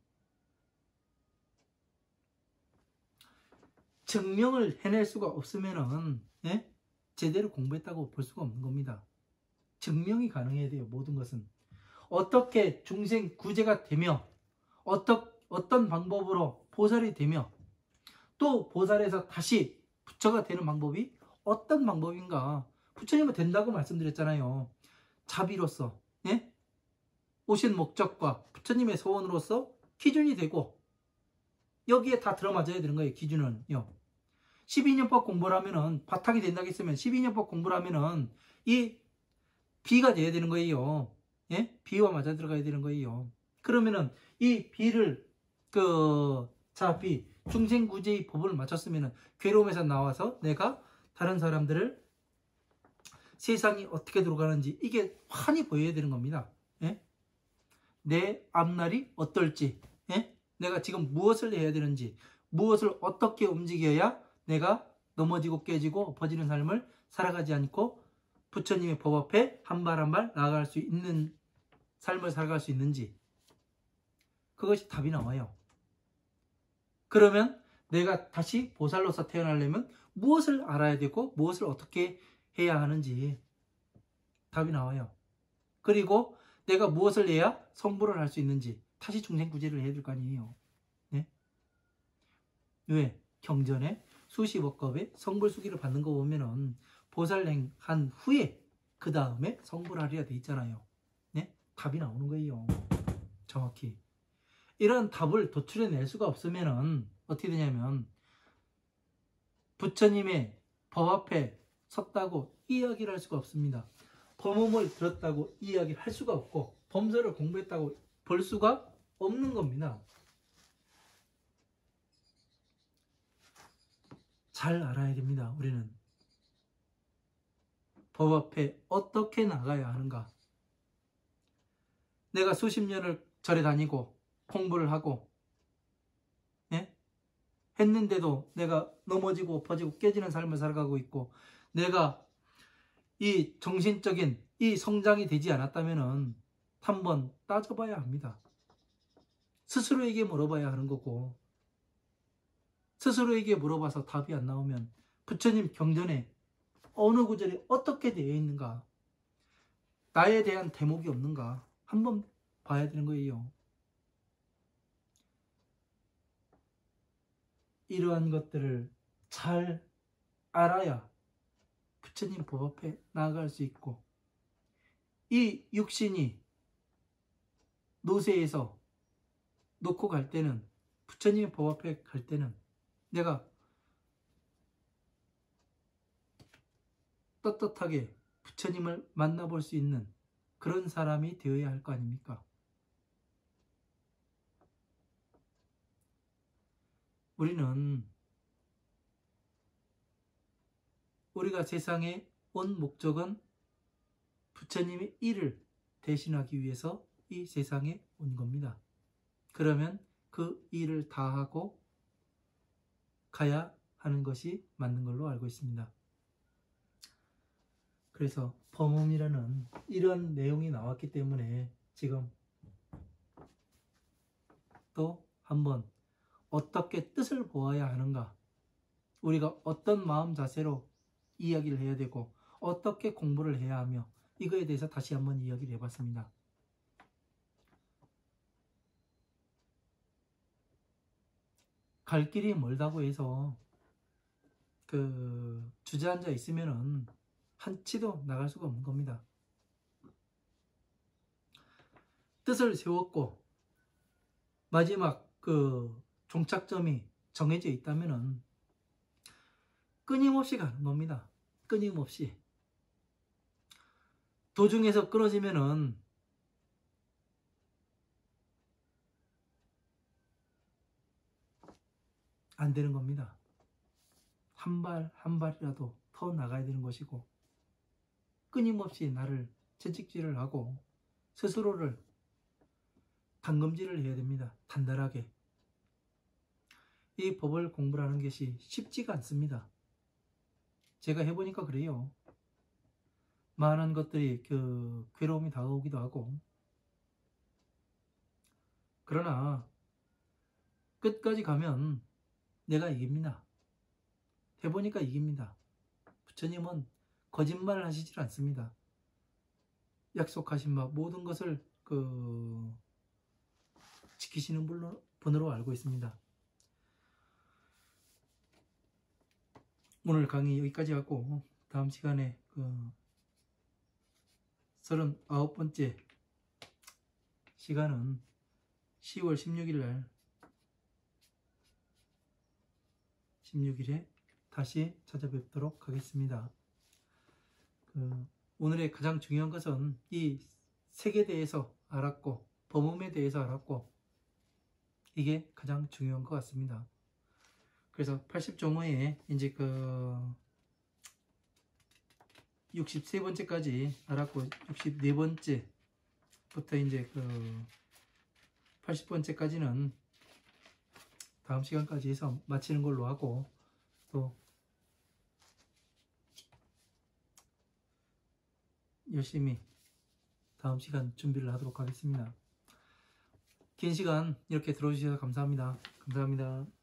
증명을 해낼 수가 없으면은 예? 제대로 공부했다고 볼 수가 없는 겁니다. 증명이 가능해야 돼요. 모든 것은 어떻게 중생 구제가 되며 어떤 방법으로 보살이 되며 또 보살에서 다시 부처가 되는 방법이 어떤 방법인가. 부처님은 된다고 말씀드렸잖아요. 자비로서 예? 오신 목적과 부처님의 소원으로서 기준이 되고 여기에 다 들어맞아야 되는 거예요. 기준은요. 12년법 공부를 하면은 바탕이 된다고 했으면 12년법 공부를 하면은 이 비가 돼야 되는 거예요. 예? 비와 맞아 들어가야 되는 거예요. 그러면은 이 비를 비 중생구제의 법을 맞췄으면 괴로움에서 나와서 내가 다른 사람들을 세상이 어떻게 돌아가는지 이게 환히 보여야 되는 겁니다. 예? 내 앞날이 어떨지, 예? 내가 지금 무엇을 해야 되는지, 무엇을 어떻게 움직여야 내가 넘어지고 깨지고 엎어지는 삶을 살아가지 않고 부처님의 법 앞에 한 발 한 발 나아갈 수 있는 삶을 살아갈 수 있는지, 그것이 답이 나와요. 그러면 내가 다시 보살로서 태어나려면 무엇을 알아야 되고 무엇을 어떻게 해야 하는지 답이 나와요. 그리고 내가 무엇을 해야 성불을 할 수 있는지 다시 중생구제를 해야 될 거 아니에요. 네? 왜? 경전에 수시법겁에 성불수기를 받는 거 보면은 보살행한 후에 그 다음에 성불하리라 돼 있잖아요. 네? 답이 나오는 거예요. 정확히. 이런 답을 도출해낼 수가 없으면은 어떻게 되냐면 부처님의 법 앞에 섰다고 이야기를 할 수가 없습니다. 법음을 들었다고 이야기를 할 수가 없고 범서를 공부했다고 볼 수가 없는 겁니다. 잘 알아야 됩니다. 우리는 법 앞에 어떻게 나가야 하는가. 내가 수십 년을 절에 다니고 공부를 하고, 예? 했는데도 내가 넘어지고 엎어지고 깨지는 삶을 살아가고 있고, 내가 이 정신적인 이 성장이 되지 않았다면 한번 따져봐야 합니다. 스스로에게 물어봐야 하는 거고, 스스로에게 물어봐서 답이 안 나오면 부처님 경전에 어느 구절이 어떻게 되어 있는가, 나에 대한 대목이 없는가 한번 봐야 되는 거예요. 이러한 것들을 잘 알아야 부처님 법 앞에 나아갈 수 있고, 이 육신이 노세에서 놓고 갈 때는, 부처님의 법 앞에 갈 때는 내가 떳떳하게 부처님을 만나볼 수 있는 그런 사람이 되어야 할 거 아닙니까? 우리가 세상에 온 목적은 부처님의 일을 대신하기 위해서 이 세상에 온 겁니다. 그러면 그 일을 다하고 가야 하는 것이 맞는 걸로 알고 있습니다. 그래서 범음이라는 이런 내용이 나왔기 때문에 지금 또 한번 어떻게 뜻을 보아야 하는가, 우리가 어떤 마음 자세로 이야기를 해야 되고 어떻게 공부를 해야 하며, 이거에 대해서 다시 한번 이야기를 해봤습니다. 갈 길이 멀다고 해서 주저앉아 있으면은 한치도 나갈 수가 없는 겁니다. 뜻을 세웠고 마지막 종착점이 정해져 있다면은 끊임없이 가는 겁니다. 끊임없이. 도중에서 끊어지면은 안 되는 겁니다. 한 발 한 발이라도 더 나가야 되는 것이고, 끊임없이 나를 채찍질을 하고 스스로를 단검질을 해야 됩니다. 단단하게. 이 법을 공부하는 것이 쉽지가 않습니다. 제가 해보니까 그래요. 많은 것들이 괴로움이 다가오기도 하고, 그러나 끝까지 가면 내가 이깁니다. 해보니까 이깁니다. 부처님은 거짓말을 하시질 않습니다. 약속하신 바 모든 것을 지키시는 분으로 알고 있습니다. 오늘 강의 여기까지 하고, 다음 시간에 39번째 시간은 10월 16일에 다시 찾아뵙도록 하겠습니다. 오늘의 가장 중요한 것은 이 색에 대해서 알았고 범음에 대해서 알았고, 이게 가장 중요한 것 같습니다. 그래서 80종어에 이제 그 63번째까지 알았고 64번째부터 이제 그 80번째까지는 다음 시간까지 해서 마치는 걸로 하고 또 열심히 다음 시간 준비를 하도록 하겠습니다. 긴 시간 이렇게 들어주셔서 감사합니다. 감사합니다.